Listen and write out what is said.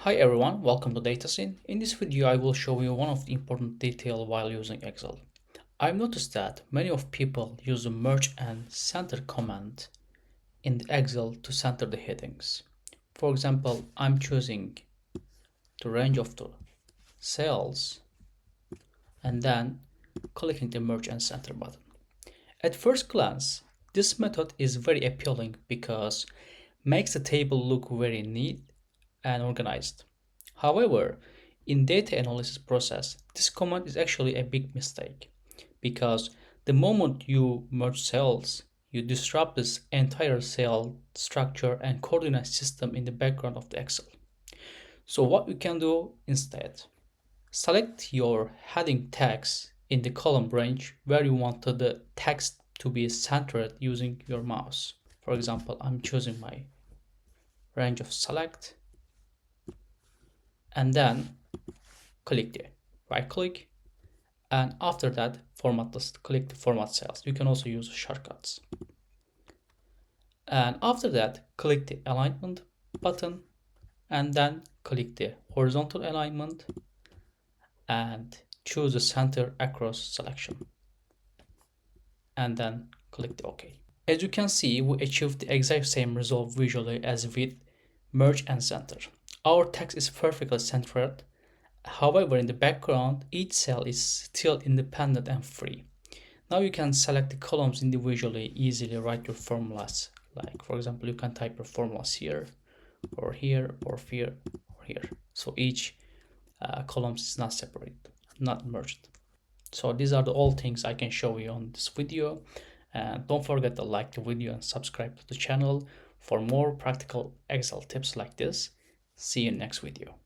Hi everyone, welcome to DataScene. In this video, I will show you one of the important detail while using Excel. I've noticed that many of people use the merge and center command in the Excel to center the headings. For example, I'm choosing the range of the cells and then clicking the merge and center button. At first glance, this method is very appealing because makes the table look very neat and organized. However, in data analysis process, this command is actually a big mistake because the moment you merge cells, you disrupt this entire cell structure and coordinate system in the background of the Excel. So what you can do instead, select your heading text in the column range where you want the text to be centered using your mouse. For example, I'm choosing my range of select and then click there, right click, and after that format list, click the format cells. You can also use shortcuts, and after that click the alignment button and then click the horizontal alignment and choose the center across selection and then click the OK. As you can see, we achieved the exact same result visually as with merge and center. Our text is perfectly centered. However, in the background, each cell is still independent and free. Now you can select the columns individually, easily write your formulas. Like, for example, you can type your formulas here, or here, or here, or here. So each columns is not separated, not merged. So these are the all things I can show you on this video. And don't forget to like the video and subscribe to the channel for more practical Excel tips like this. See you next video.